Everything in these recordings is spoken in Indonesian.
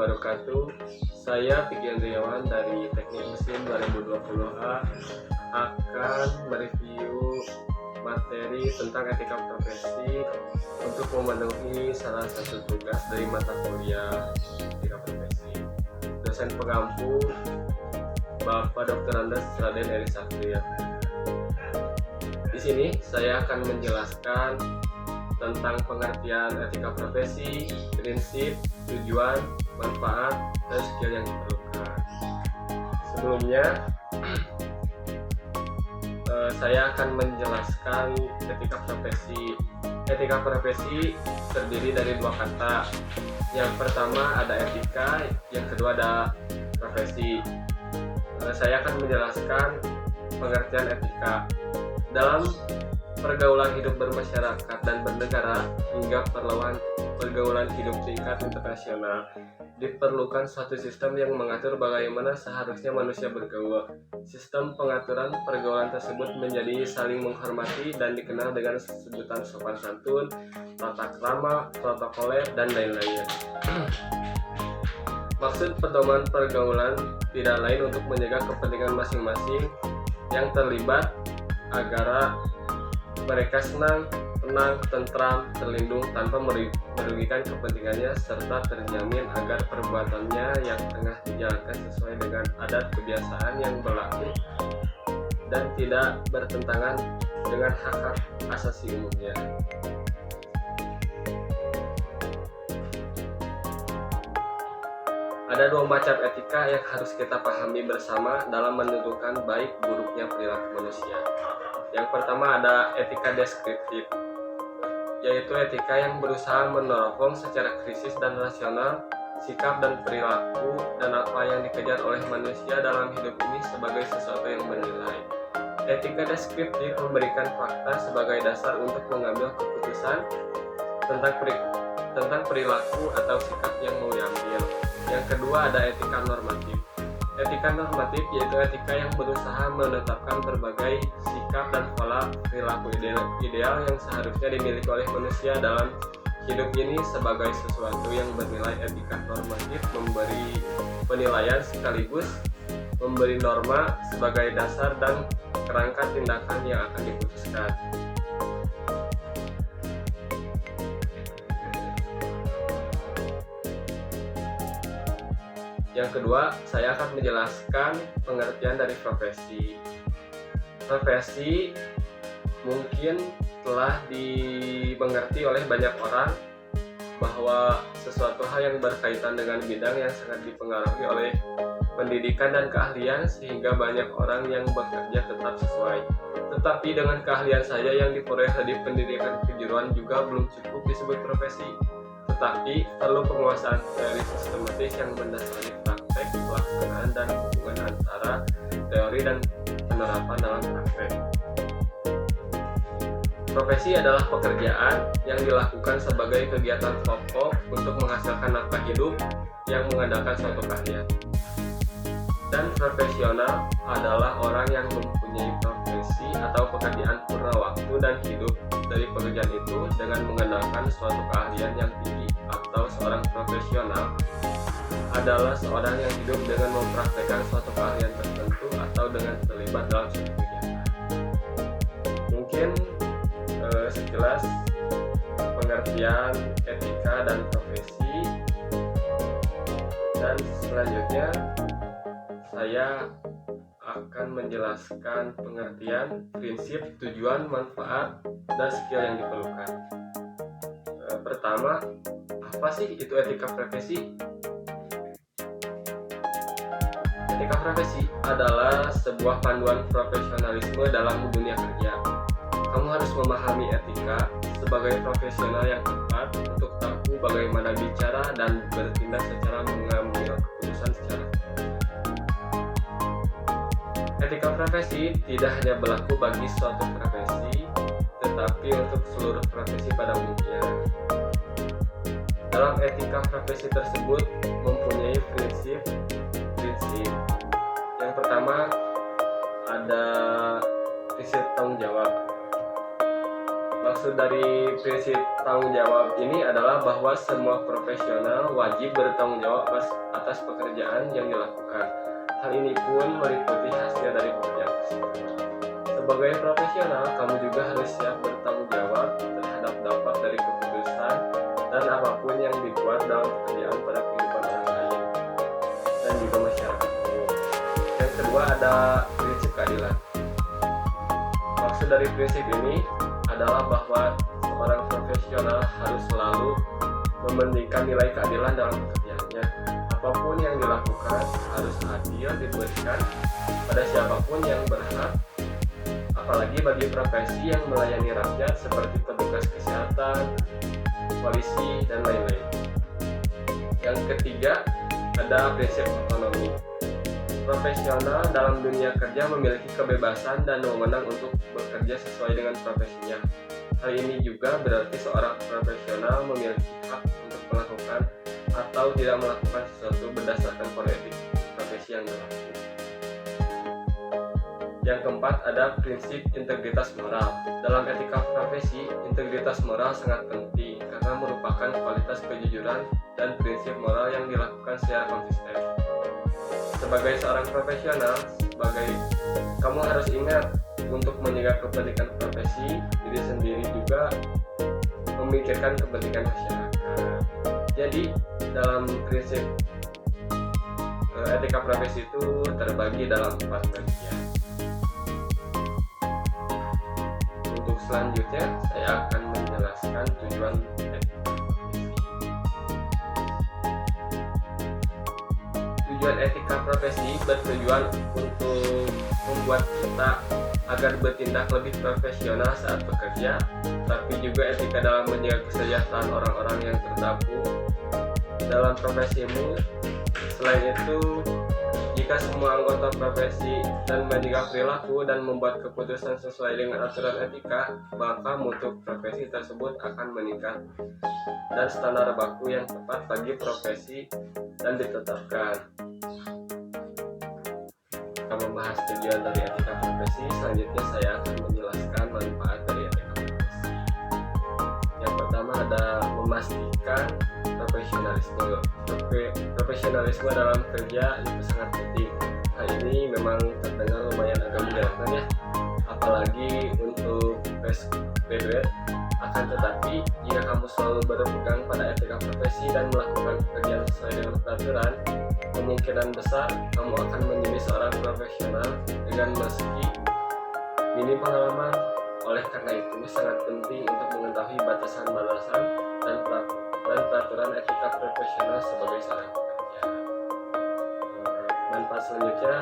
wabarakatuh. Saya Piki Andriawan dari Teknik Mesin 2020A akan mereview materi tentang etika profesi untuk memenuhi salah satu tugas dari mata kuliah etika profesi. Dosen pengampu Bapak Dr. Andes Raden Eri Satria. Di sini saya akan menjelaskan tentang pengertian etika profesi, prinsip, tujuan, manfaat, dan skill yang diperlukan. Sebelumnya, saya akan menjelaskan etika profesi. Etika profesi terdiri dari dua kata. Yang pertama ada etika, yang kedua ada profesi. Saya akan menjelaskan pengertian etika dalam pergaulan hidup bermasyarakat dan bernegara hingga pergaulan hidup tingkat internasional. Diperlukan suatu sistem yang mengatur bagaimana seharusnya manusia bergaul. Sistem pengaturan pergaulan tersebut menjadi saling menghormati dan dikenal dengan sebutan sopan santun, tata krama, protokoler, dan lain-lain. Maksud pedoman pergaulan tidak lain untuk menjaga kepentingan masing-masing yang terlibat agar mereka senang, tenang, tentram, terlindung tanpa merugikan kepentingannya serta terjamin agar perbuatannya yang tengah dijalankan sesuai dengan adat kebiasaan yang berlaku dan tidak bertentangan dengan hak-hak asasi umumnya. Ada dua macam etika yang harus kita pahami bersama dalam menentukan baik buruknya perilaku manusia. Yang pertama ada etika deskriptif, yaitu etika yang berusaha meneropong secara kritis dan rasional sikap dan perilaku dan apa yang dikejar oleh manusia dalam hidup ini sebagai sesuatu yang bernilai. Etika deskriptif memberikan fakta sebagai dasar untuk mengambil keputusan tentang perilaku atau sikap yang mau diambil. Yang kedua ada etika normatif. Etika normatif yaitu etika yang berusaha menetapkan berbagai sikap dan pola perilaku ideal yang seharusnya dimiliki oleh manusia dalam hidup ini sebagai sesuatu yang bernilai. Etika normatif memberi penilaian sekaligus memberi norma sebagai dasar dan kerangka tindakan yang akan diputuskan. Yang kedua, saya akan menjelaskan pengertian dari profesi. Profesi mungkin telah dimengerti oleh banyak orang bahwa sesuatu hal yang berkaitan dengan bidang yang sangat dipengaruhi oleh pendidikan dan keahlian sehingga banyak orang yang bekerja tetap sesuai. Tetapi dengan keahlian saja yang diperoleh di pendidikan kejuruan juga belum cukup disebut profesi. Tetapi perlu penguasaan teori sistematis yang mendasari praktek, pelaksanaan, dan hubungan antara teori dan penerapan dalam praktek. Profesi adalah pekerjaan yang dilakukan sebagai kegiatan pokok untuk menghasilkan nafkah hidup yang mengandalkan suatu keahlian. Dan profesional adalah orang yang mempunyai profesi atau pekerjaan purna waktu dan hidup dari pekerjaan itu dengan mengandalkan suatu keahlian yang tinggi. Atau seorang profesional adalah seorang yang hidup dengan mempraktekkan suatu keahlian tertentu atau dengan terlibat dalam suatu kegiatan. Mungkin sekilas pengertian etika dan profesi, dan selanjutnya saya akan menjelaskan pengertian, prinsip, tujuan, manfaat, dan skill yang diperlukan. Pertama, apa sih itu etika profesi? Etika profesi adalah sebuah panduan profesionalisme dalam dunia kerja. Kamu harus memahami etika sebagai profesional yang tepat untuk tahu bagaimana bicara dan bertindak secara mengambil keputusan secara tepat. Etika profesi tidak hanya berlaku bagi suatu profesi, tetapi untuk seluruh profesi pada umumnya. Dalam etika profesi tersebut mempunyai prinsip. Yang pertama ada prinsip tanggung jawab. Maksud dari prinsip tanggung jawab ini adalah bahwa semua profesional wajib bertanggung jawab atas pekerjaan yang dilakukan. Hal ini pun meliputi hasil dari pekerjaan tersebut. Sebagai profesional, kamu juga harus siap bertanggung jawab terhadap dampak dari keputusan dan apapun yang dibuat dalam pekerjaan pada kehidupan orang lain dan juga masyarakat umum. Yang kedua ada prinsip keadilan. Maksud dari prinsip ini adalah bahwa seorang profesional harus selalu mementingkan nilai keadilan dalam pekerjaannya. Apapun yang dilakukan harus adil diberikan pada siapapun yang berhak, apalagi bagi profesi yang melayani rakyat seperti petugas kesehatan, polisi, dan lain-lain. Yang ketiga ada prinsip otonomi. Profesional dalam dunia kerja memiliki kebebasan dan wewenang untuk bekerja sesuai dengan profesinya. Hal ini juga berarti seorang profesional memiliki hak untuk melakukan atau tidak melakukan sesuatu berdasarkan kode etik profesi yang berlaku. Yang keempat ada prinsip integritas moral. Dalam etika profesi, integritas moral sangat penting karena merupakan kualitas kejujuran dan prinsip moral yang dilakukan secara konsisten. Sebagai seorang profesional, kamu harus ingat untuk menjaga kepentingan profesi diri sendiri juga memikirkan kepentingan masyarakat. Jadi dalam prinsip etika profesi itu terbagi dalam 4 bagian. Untuk selanjutnya saya akan menjelaskan tujuan etika profesi. Tujuan etika profesi bertujuan untuk membuat kita agar bertindak lebih profesional saat bekerja, tapi juga etika dalam menjaga kesejahteraan orang-orang yang tergabung dalam profesimu. Selain itu, jika semua anggota profesi dan menjaga perilaku dan membuat keputusan sesuai dengan aturan etika, maka mutu profesi tersebut akan meningkat dan standar baku yang tepat bagi profesi dan ditetapkan. Kita membahas tujuan dari etika profesi, selanjutnya saya akan menjelaskan manfaat dari etika profesi. Yang pertama ada memastikan profesionalisme. Profesionalisme dalam kerja itu sangat penting. Hal ini memang terdengar lumayan agak menyeramkan ya, apalagi untuk fresh graduate. Akan tetapi, jika kamu selalu berpegang pada etika profesi dan melakukan pekerjaan sesuai dengan peraturan, kemungkinan besar kamu akan menjadi seorang profesional dengan meski minim pengalaman. Oleh karena itu, sangat penting untuk mengetahui batasan-batasan dan peraturan etika profesional sebagai seorang pekerja. Manfaat selanjutnya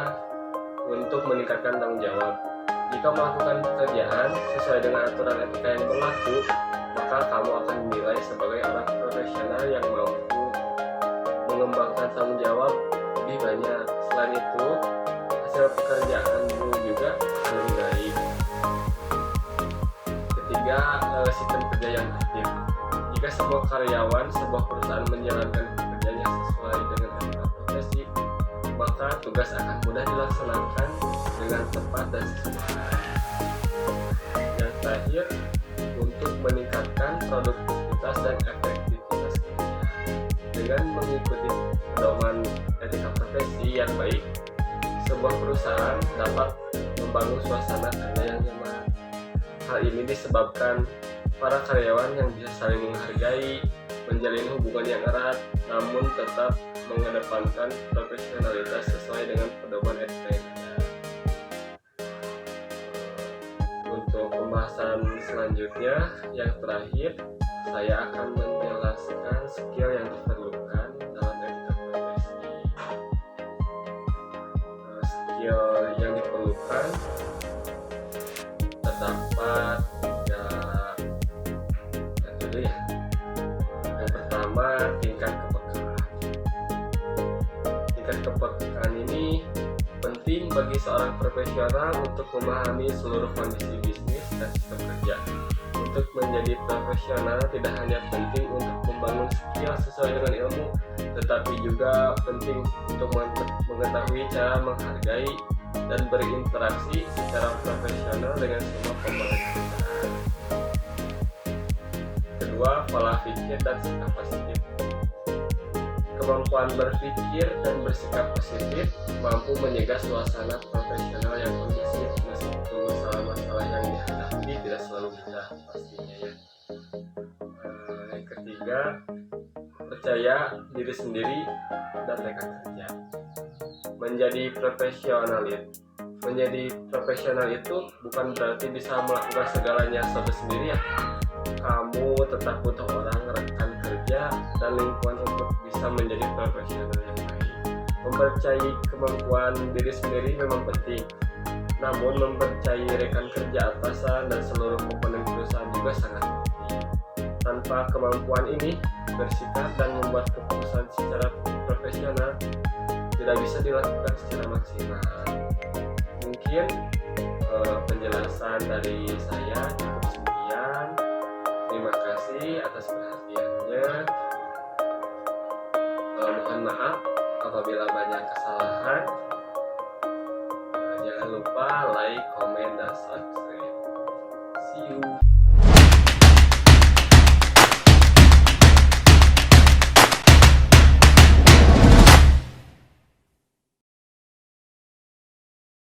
untuk meningkatkan tanggung jawab. Jika melakukan pekerjaan sesuai dengan aturan etika yang berlaku, maka kamu akan dinilai sebagai orang profesional yang mampu mengembangkan tanggung jawab lebih banyak. Selain itu, hasil pekerjaanmu juga akan lebih baik. Ketiga, sistem kerja yang aktif. Jika semua karyawan sebuah perusahaan menjalankan pekerjaannya sesuai dengan etika profesi, maka tugas akan mudah dilaksanakan dengan tepat dan sesuai. Yang terakhir, untuk meningkatkan produktivitas dan efektivitas kerja. Dengan mengikuti pedoman etika profesi yang baik, sebuah perusahaan dapat membangun suasana kerja yang nyaman. Hal ini disebabkan para karyawan yang bisa saling menghargai, menjalin hubungan yang erat, namun tetap mengedepankan profesionalitas sesuai dengan pedoman etika yang ada. Untuk pembahasan selanjutnya, yang terakhir, saya akan menjelaskan skill yang diperlukan dalam etika profesi. Skill yang diperlukan terdapat Yang pertama, tingkat kepekaan. Tingkat kepekaan ini penting bagi seorang profesional untuk memahami seluruh kondisi bisnis dan sistem kerja. Untuk menjadi profesional tidak hanya penting untuk membangun skill sesuai dengan ilmu, tetapi juga penting untuk mengetahui cara menghargai dan berinteraksi secara profesional dengan semua komponen perusahaan. kedua, pola pikir dan sikap positif. Kemampuan berpikir dan bersikap positif mampu mencegah suasana profesional yang kondusif meskipun masalah-masalah yang dihadapi tidak selalu mudah pastinya ya. Yang ketiga, percaya diri sendiri dan rekan kerja. Menjadi profesional itu bukan berarti bisa melakukan segalanya sendiri ya. Kamu tetap butuh orang, rekan kerja, dan lingkungan untuk bisa menjadi profesional yang baik. Mempercayai kemampuan diri sendiri memang penting, namun mempercayai rekan kerja, atasan, dan seluruh komponen perusahaan juga sangat penting. Tanpa kemampuan ini, bersikap dan membuat keputusan secara profesional tidak bisa dilakukan secara maksimal. Mungkin penjelasan dari saya cukup sekian. Terima kasih atas perhatiannya. Mohon maaf apabila banyak kesalahan. Jangan lupa like, komen, dan subscribe.